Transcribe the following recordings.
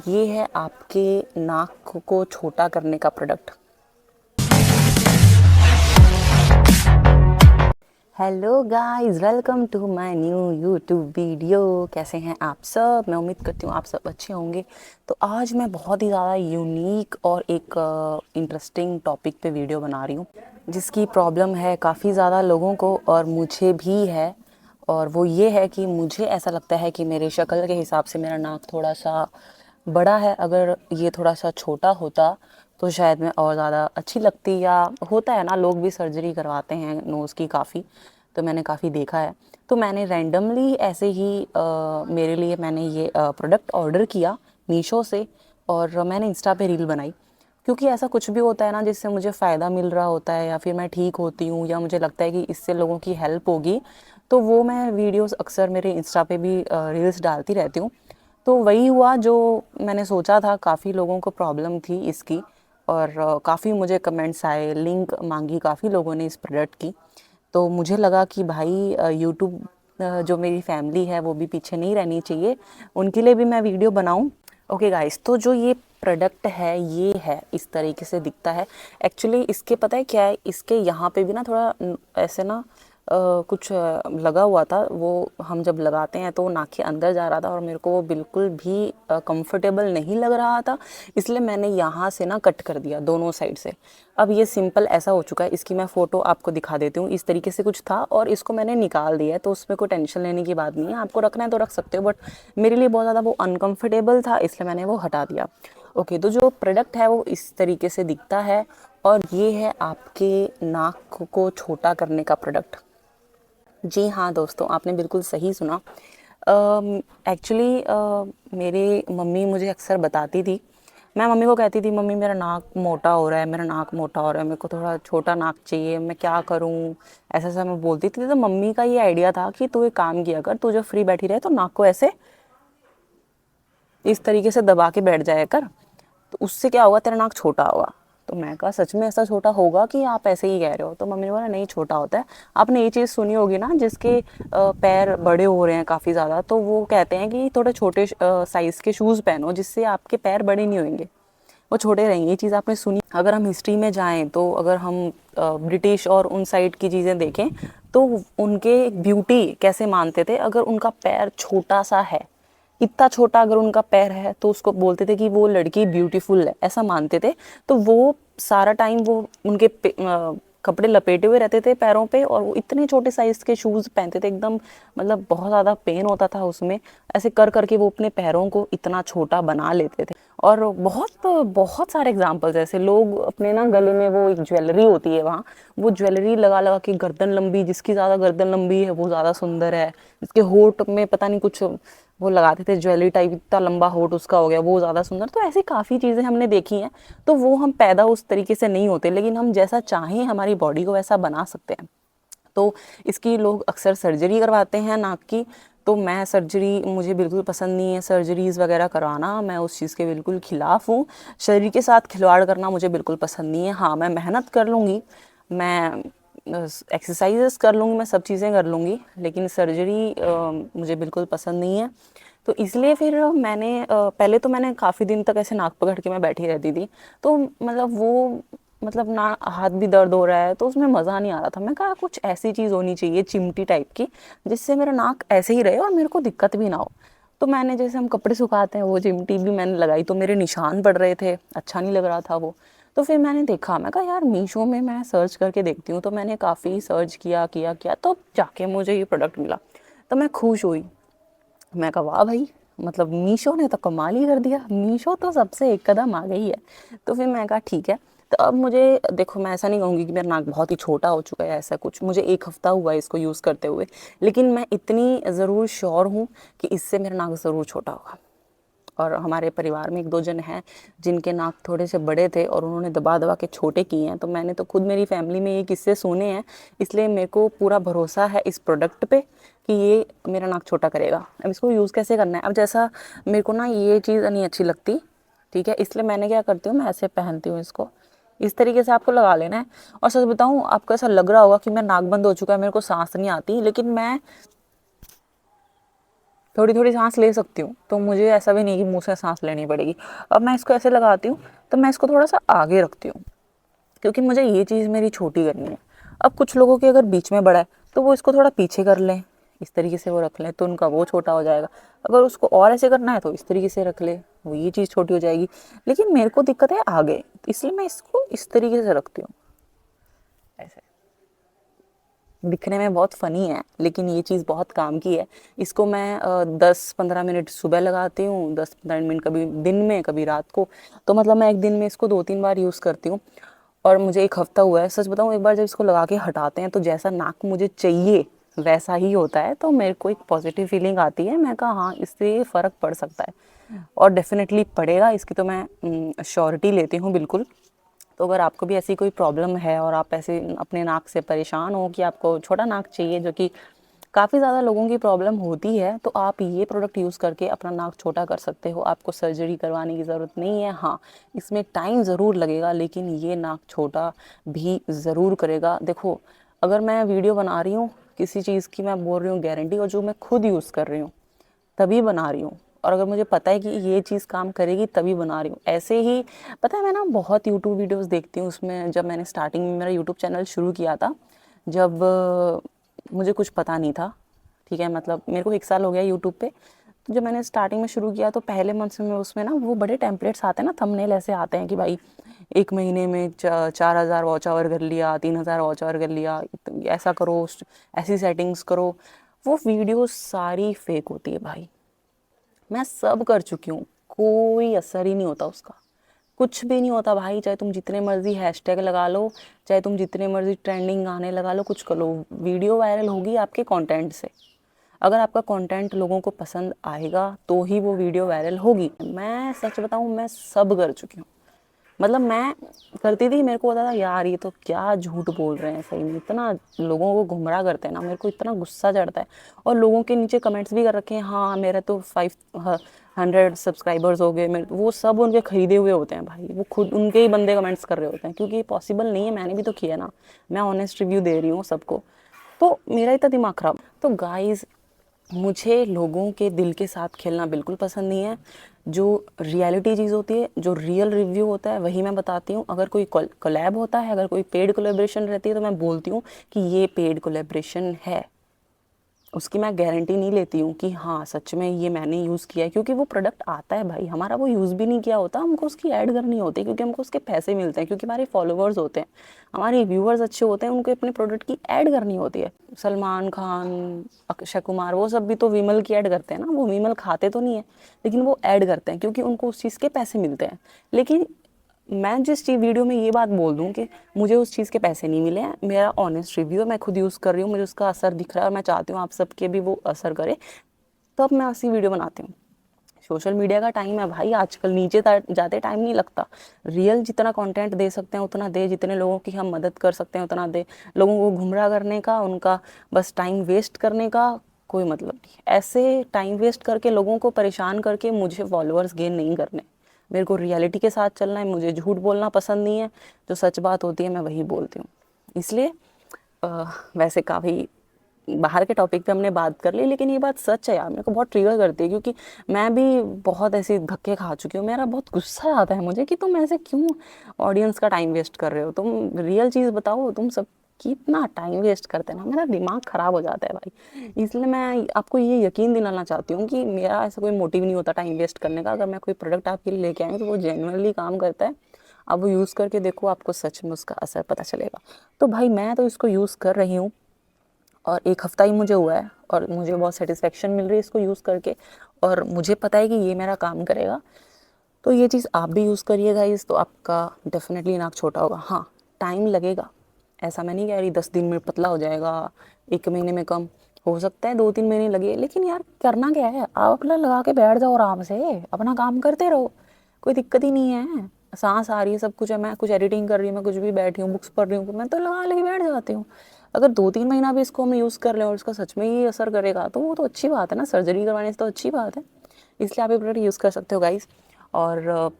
ये है आपके नाक को छोटा करने का product. Hello guys, welcome to my new YouTube video. कैसे हैं आप सब? मैं उम्मीद करती हूँ आप सब अच्छे होंगे। तो आज मैं बहुत ही ज़्यादा यूनिक और एक इंटरेस्टिंग टॉपिक पे वीडियो बना रही हूँ, जिसकी प्रॉब्लम है काफ़ी ज़्यादा लोगों को और मुझे भी है। और वो ये है कि मुझे ऐसा लगता है कि मेरे शक्ल के हिसाब से मेरा नाक थोड़ा सा बड़ा है। अगर ये थोड़ा सा छोटा होता तो शायद मैं और ज़्यादा अच्छी लगती, या होता है ना, लोग भी सर्जरी करवाते हैं नोज़ की काफ़ी। तो मैंने काफ़ी देखा है। तो मैंने रैंडमली ऐसे ही मेरे लिए मैंने ये प्रोडक्ट ऑर्डर किया मीशो से, और मैंने इंस्टा पे रील बनाई। क्योंकि ऐसा कुछ भी होता है ना जिससे मुझे फ़ायदा मिल रहा होता है, या फिर मैं ठीक होती हूँ, या मुझे लगता है कि इससे लोगों की हेल्प होगी, तो वो मैं वीडियोस अक्सर मेरे इंस्टा पे भी रील्स डालती रहती हूँ। तो वही हुआ जो मैंने सोचा था। काफ़ी लोगों को प्रॉब्लम थी इसकी, और काफ़ी मुझे कमेंट्स आए, लिंक मांगी काफ़ी लोगों ने इस प्रोडक्ट की। तो मुझे लगा कि भाई यूट्यूब जो मेरी फैमिली है वो भी पीछे नहीं रहनी चाहिए, उनके लिए भी मैं वीडियो बनाऊं। ओके गाइस, तो जो ये प्रोडक्ट है ये है इस तरीके से दिखता है। एक्चुअली इसके पता है क्या है, इसके यहाँ पे भी ना थोड़ा ऐसे ना कुछ लगा हुआ था। वो हम जब लगाते हैं तो वो नाक के अंदर जा रहा था, और मेरे को वो बिल्कुल भी कंफर्टेबल नहीं लग रहा था। इसलिए मैंने यहाँ से ना कट कर दिया दोनों साइड से। अब ये सिंपल ऐसा हो चुका है। इसकी मैं फ़ोटो आपको दिखा देती हूँ। इस तरीके से कुछ था और इसको मैंने निकाल दिया है, तो उसमें कोई टेंशन लेने की बात नहीं है। आपको रखना है तो रख सकते हो, बट मेरे लिए बहुत ज़्यादा वो अनकम्फर्टेबल था, इसलिए मैंने वो हटा दिया। ओके, तो जो प्रोडक्ट है वो इस तरीके से दिखता है, और ये है आपके नाक को छोटा करने का प्रोडक्ट। जी हाँ दोस्तों, आपने बिल्कुल सही सुना। एक्चुअली मेरी मम्मी मुझे अक्सर बताती थी। मैं मम्मी को कहती थी, मम्मी मेरा नाक मोटा हो रहा है, मेरा नाक मोटा हो रहा है, मेरे को थोड़ा छोटा नाक चाहिए, मैं क्या करूँ? ऐसा ऐसा मैं बोलती थी। तो मम्मी का ये आइडिया था कि तू एक काम किया कर, तू जब फ्री बैठी रहे तो नाक को ऐसे इस तरीके से दबा के बैठ जाया कर, तो उससे क्या होगा, तेरा नाक छोटा होगा। तो मैं कहा सच में ऐसा छोटा होगा कि आप ऐसे ही कह रहे हो? तो मम्मी ने बोला नहीं, छोटा होता है। आपने ये चीज़ सुनी होगी ना, जिसके पैर बड़े हो रहे हैं काफ़ी ज़्यादा, तो वो कहते हैं कि थोड़े छोटे साइज़ के शूज़ पहनो, जिससे आपके पैर बड़े नहीं होंगे, वो छोटे रहेंगे। ये चीज़ आपने सुनी। अगर हम हिस्ट्री में जाएं तो अगर हम ब्रिटिश और उन साइड की चीज़ें देखें, तो उनके ब्यूटी कैसे मानते थे? अगर उनका पैर छोटा सा है, इतना छोटा अगर उनका पैर है, तो उसको बोलते थे कि वो लड़की ब्यूटीफुल है, ऐसा मानते थे। तो वो सारा टाइम वो उनके कपड़े लपेटे हुए रहते थे पैरों पे, और वो इतने छोटे साइज के शूज़ पहनते थे एकदम, मतलब बहुत ज़्यादा पेन होता था उसमें। ऐसे कर करके वो अपने पैरों को इतना छोटा बना लेते थे। और बहुत बहुत सारे एग्जाम्पल्स ऐसे, लोग अपने ना गले में वो एक ज्वेलरी होती है वहाँ, वो ज्वेलरी लगा लगा के गर्दन लंबी, जिसकी ज़्यादा गर्दन लंबी है वो ज़्यादा सुंदर है। जिसके होठ में पता नहीं कुछ वो लगाते थे ज्वेलरी टाइप, इतना लंबा होठ उसका हो गया, वो ज़्यादा सुंदर। तो ऐसी काफ़ी चीज़ें हमने देखी हैं। तो वो हम पैदा उस तरीके से नहीं होते, लेकिन हम जैसा चाहें हमारी बॉडी को वैसा बना सकते हैं। तो इसकी लोग अक्सर सर्जरी करवाते हैं नाक की। तो मैं सर्जरी, मुझे बिल्कुल पसंद नहीं है सर्जरीज़ वगैरह करवाना, मैं उस चीज़ के बिल्कुल ख़िलाफ़ हूँ। शरीर के साथ खिलवाड़ करना मुझे बिल्कुल पसंद नहीं है। हाँ, मैं मेहनत कर लूँगी, मैं एक्सरसाइजेस कर लूँगी, मैं सब चीज़ें कर लूँगी, लेकिन सर्जरी मुझे बिल्कुल पसंद नहीं है। तो इसलिए फिर मैंने पहले तो मैंने काफ़ी दिन तक ऐसे नाक पकड़ के मैं बैठी रहती थी। तो मतलब वो, मतलब ना हाथ भी दर्द हो रहा है, तो उसमें मज़ा नहीं आ रहा था। मैं कहा कुछ ऐसी चीज़ होनी चाहिए चिमटी टाइप की, जिससे मेरा नाक ऐसे ही रहे और मेरे को दिक्कत भी ना हो। तो मैंने, जैसे हम कपड़े सुखाते हैं, वो चिमटी भी मैंने लगाई, तो मेरे निशान पड़ रहे थे, अच्छा नहीं लग रहा था वो। तो फिर मैंने देखा, मैं कहा यार मीशो में मैं सर्च करके देखती हूँ। तो मैंने काफ़ी सर्च किया किया किया, तो जाके मुझे ये प्रोडक्ट मिला। तो मैं खुश हुई। मैं कहा वाह भाई, मतलब मीशो ने तो कमाल ही कर दिया, मीशो तो सबसे एक कदम आ गई है। तो फिर मैं कहा ठीक है। तो अब मुझे देखो, मैं ऐसा नहीं कहूँगी कि मेरा नाक बहुत ही छोटा हो चुका है, ऐसा कुछ। मुझे 1 हफ्ता हुआ है इसको यूज़ करते हुए, लेकिन मैं इतनी ज़रूर श्योर हूँ कि इससे मेरा नाक ज़रूर छोटा होगा। और हमारे परिवार में 1-2 जन हैं जिनके नाक थोड़े से बड़े थे, और उन्होंने दबा दबा के छोटे किए हैं। तो मैंने तो खुद मेरी फैमिली में ये किस्से सुने हैं, इसलिए मेरे को पूरा भरोसा है इस प्रोडक्ट पे कि ये मेरा नाक छोटा करेगा। अब इसको यूज़ कैसे करना है? अब जैसा मेरे को ना ये चीज़ नहीं अच्छी लगती, ठीक है, इसलिए मैंने क्या करती हूँ, मैं ऐसे पहनती हूँ इसको। इस तरीके से आपको लगा लेना है। और सच बताऊँ, आपको ऐसा लग रहा होगा कि मेरा नाक बंद हो चुका है, मेरे को सांस नहीं आती, लेकिन मैं थोड़ी थोड़ी सांस ले सकती हूँ, तो मुझे ऐसा भी नहीं कि मुंह से सांस लेनी पड़ेगी। अब मैं इसको ऐसे लगाती हूँ तो मैं इसको थोड़ा सा आगे रखती हूँ, क्योंकि मुझे ये चीज़ मेरी छोटी करनी है। अब कुछ लोगों के अगर बीच में बड़ा है तो वो इसको थोड़ा पीछे कर लें, इस तरीके से वो रख लें तो उनका वो छोटा हो जाएगा। अगर उसको और ऐसे करना है तो इस तरीके से रख ले, वो ये चीज़ छोटी हो जाएगी। लेकिन मेरे को दिक्कत है आगे, इसलिए मैं इसको इस तरीके से रखती हूँ। ऐसे दिखने में बहुत फ़नी है, लेकिन ये चीज़ बहुत काम की है। इसको मैं 10-15 मिनट सुबह लगाती हूँ, 10-15 मिनट कभी दिन में कभी रात को। तो मतलब मैं एक दिन में इसको 2-3 बार यूज़ करती हूँ। और मुझे 1 हफ़्ता हुआ है, सच बताऊँ, एक बार जब इसको लगा के हटाते हैं तो जैसा नाक मुझे चाहिए वैसा ही होता है। तो मेरे को एक पॉजिटिव फीलिंग आती है, मैं कहा हाँ, इससे फ़र्क पड़ सकता है और डेफ़िनेटली पड़ेगा, इसकी तो मैं श्योरिटी लेती हूँ बिल्कुल। तो अगर आपको भी ऐसी कोई प्रॉब्लम है और आप ऐसे अपने नाक से परेशान हो कि आपको छोटा नाक चाहिए, जो कि काफ़ी ज़्यादा लोगों की प्रॉब्लम होती है, तो आप ये प्रोडक्ट यूज़ करके अपना नाक छोटा कर सकते हो। आपको सर्जरी करवाने की ज़रूरत नहीं है। हाँ, इसमें टाइम ज़रूर लगेगा, लेकिन ये नाक छोटा भी ज़रूर करेगा। देखो, अगर मैं वीडियो बना रही हूँ किसी चीज़ की, मैं बोल रही हूँ गारंटी, और जो मैं खुद यूज़ कर रही हूँ तभी बना रही हूँ, और अगर मुझे पता है कि ये चीज़ काम करेगी तभी बना रही हूँ। ऐसे ही पता है, मैं ना बहुत यूट्यूब वीडियोस देखती हूँ। उसमें जब मैंने स्टार्टिंग में मेरा यूट्यूब चैनल शुरू किया था, जब मुझे कुछ पता नहीं था, ठीक है, मतलब मेरे को 1 साल हो गया यूट्यूब पे। तो जब मैंने स्टार्टिंग में शुरू किया तो पहले मंथ्स में उसमें ना वो बड़े टेम्पलेट्स आते हैं ना, थंबनेल ऐसे आते हैं कि भाई 1 महीने में 4000 वॉच आवर कर लिया, 3000 वॉच आवर कर लिया, ऐसा करो, ऐसी सेटिंग्स करो। वो वीडियो सारी फेक होती है भाई, मैं सब कर चुकी हूँ, कोई असर ही नहीं होता उसका, कुछ भी नहीं होता भाई। चाहे तुम जितने मर्जी हैशटैग लगा लो, चाहे तुम जितने मर्जी ट्रेंडिंग गाने लगा लो, कुछ कर लो, वीडियो वायरल होगी आपके कंटेंट से। अगर आपका कंटेंट लोगों को पसंद आएगा तो ही वो वीडियो वायरल होगी। मैं सच बताऊँ, मैं सब कर चुकी हूँ। मतलब मैं करती थी, मेरे को होता था यार ये तो क्या झूठ बोल रहे हैं, सही में इतना लोगों को गुमराह करते हैं ना, मेरे को इतना गुस्सा चढ़ता है। और लोगों के नीचे कमेंट्स भी कर रखे हैं, हाँ मेरा तो 500 सब्सक्राइबर्स हो गए, मेरे वो सब उनके खरीदे हुए होते हैं भाई, वो खुद उनके ही बंदे कमेंट्स कर रहे होते हैं, क्योंकि ये पॉसिबल नहीं है, मैंने भी तो किया ना, मैं ऑनेस्ट रिव्यू दे रही हूँ सबको। तो मेरा इतना दिमाग खराब। तो गाइज, मुझे लोगों के दिल के साथ खेलना बिल्कुल पसंद नहीं है। जो रियलिटी चीज़ होती है, जो रियल रिव्यू होता है, वही मैं बताती हूँ। अगर कोई कोलैब होता है, अगर कोई पेड कोलैबोरेशन रहती है, तो मैं बोलती हूँ कि ये पेड कोलैबोरेशन है। उसकी मैं गारंटी नहीं लेती हूँ कि हाँ सच में ये मैंने यूज़ किया है, क्योंकि वो प्रोडक्ट आता है भाई, हमारा वो यूज़ भी नहीं किया होता, हमको उसकी ऐड करनी होती है, क्योंकि हमको उसके पैसे मिलते हैं, क्योंकि हमारे फॉलोअर्स होते हैं, हमारे व्यूअर्स अच्छे होते हैं, उनको अपने प्रोडक्ट की ऐड करनी होती है। सलमान खान, अक्षय कुमार, वो सब भी तो विमल की ऐड करते हैं ना, वो विमल खाते तो नहीं है, लेकिन वो ऐड करते हैं क्योंकि उनको उस चीज़ के पैसे मिलते हैं। लेकिन मैं जिस चीज़ वीडियो में ये बात बोल दूँ कि मुझे उस चीज़ के पैसे नहीं मिले हैं, मेरा ऑनेस्ट रिव्यू है, मैं खुद यूज़ कर रही हूँ, मुझे उसका असर दिख रहा है और मैं चाहती हूँ आप सबके भी वो असर करे, तब मैं ऐसी वीडियो बनाती हूँ। सोशल मीडिया का टाइम है भाई, आजकल नीचे जाते टाइम नहीं लगता। रियल जितना कंटेंट दे सकते हैं उतना दे, जितने लोगों की हम मदद कर सकते हैं उतना दे। लोगों को गुमराह करने का, उनका बस टाइम वेस्ट करने का कोई मतलब नहीं। ऐसे टाइम वेस्ट करके, लोगों को परेशान करके मुझे फॉलोअर्स गेन नहीं करने। मेरे को रियलिटी के साथ चलना है, मुझे झूठ बोलना पसंद नहीं है, जो सच बात होती है मैं वही बोलती हूँ। इसलिए वैसे काफ़ी बाहर के टॉपिक पे हमने बात कर ली, लेकिन ये बात सच है यार, मेरे को बहुत ट्रिगर करती है, क्योंकि मैं भी बहुत ऐसे धक्के खा चुकी हूँ। मेरा बहुत गुस्सा आता है मुझे कि तुम ऐसे क्यों ऑडियंस का टाइम वेस्ट कर रहे हो, तुम रियल चीज़ बताओ, तुम सब कितना टाइम वेस्ट करते हैं ना, मेरा दिमाग ख़राब हो जाता है भाई। इसलिए मैं आपको ये यकीन दिलाना चाहती हूँ कि मेरा ऐसा कोई मोटिव नहीं होता टाइम वेस्ट करने का। अगर मैं कोई प्रोडक्ट आपके लिए लेके आई हूँ तो वो जेन्युइनली काम करता है, आप वो यूज़ करके देखो, आपको सच में उसका असर पता चलेगा। तो भाई मैं तो इसको यूज़ कर रही हूँ और 1 हफ़्ता ही मुझे हुआ है और मुझे बहुत सेटिस्फेक्शन मिल रही है इसको यूज़ करके, और मुझे पता है कि ये मेरा काम करेगा। तो ये चीज़ आप भी यूज़ करिए गाइस, तो आपका डेफिनेटली नाक छोटा होगा। हाँ, टाइम लगेगा, ऐसा मैं नहीं कह रही 10 दिन में पतला हो जाएगा, 1 महीने में कम हो सकता है, 2-3 महीने लगे, लेकिन यार करना क्या है, आप अपना लगा के बैठ जाओ आराम से, अपना काम करते रहो, कोई दिक्कत ही नहीं है। सांस आ रही है, सब कुछ है, मैं कुछ एडिटिंग कर रही हूँ, मैं कुछ भी बैठी हूँ, बुक्स पढ़ रही हूँ, मैं तो लगा लेके बैठ जाती हूँ। अगर 2-3 महीना भी इसको हम यूज़ कर लें और इसका सच में ही असर करेगा तो वो तो अच्छी बात है ना, सर्जरी करवाने से तो अच्छी बात है। इसलिए आप ये प्रोडक्ट यूज़ कर सकते हो गाइस। और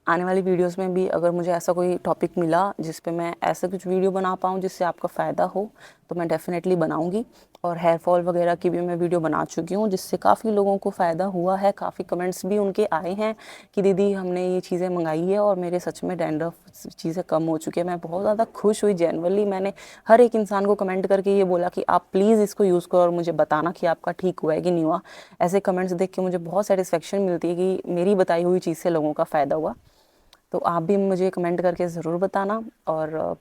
आने वाली वीडियोस में भी अगर मुझे ऐसा कोई टॉपिक मिला जिस पे मैं ऐसा कुछ वीडियो बना पाऊँ जिससे आपका फ़ायदा हो, तो मैं डेफ़िनेटली बनाऊंगी। और हेयर फॉल वगैरह की भी मैं वीडियो बना चुकी हूँ, जिससे काफ़ी लोगों को फ़ायदा हुआ है। काफ़ी कमेंट्स भी उनके आए हैं कि दीदी हमने ये चीज़ें मंगाई है और मेरे सच में डैंड्रफ चीज़ें कम हो चुकी है। मैं बहुत ज़्यादा खुश हुई जेन्युइनली। मैंने हर एक इंसान को कमेंट करके ये बोला कि आप प्लीज़ इसको यूज़ करो और मुझे बताना कि आपका ठीक हुआ है कि नहीं हुआ। ऐसे कमेंट्स देख के मुझे बहुत सेटिस्फेक्शन मिलती है कि मेरी बताई हुई चीज़ से लोगों का फ़ायदा हुआ। तो आप भी मुझे कमेंट करके ज़रूर बताना। और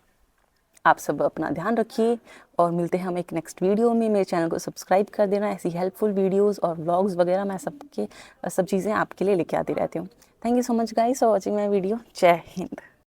आप सब अपना ध्यान रखिए और मिलते हैं हम एक नेक्स्ट वीडियो में। मेरे चैनल को सब्सक्राइब कर देना। ऐसी हेल्पफुल वीडियोस और व्लॉग्स वगैरह मैं सब चीज़ें आपके लिए लेके आती रहती हूँ। Thank you so much guys for watching my video. जय हिंद।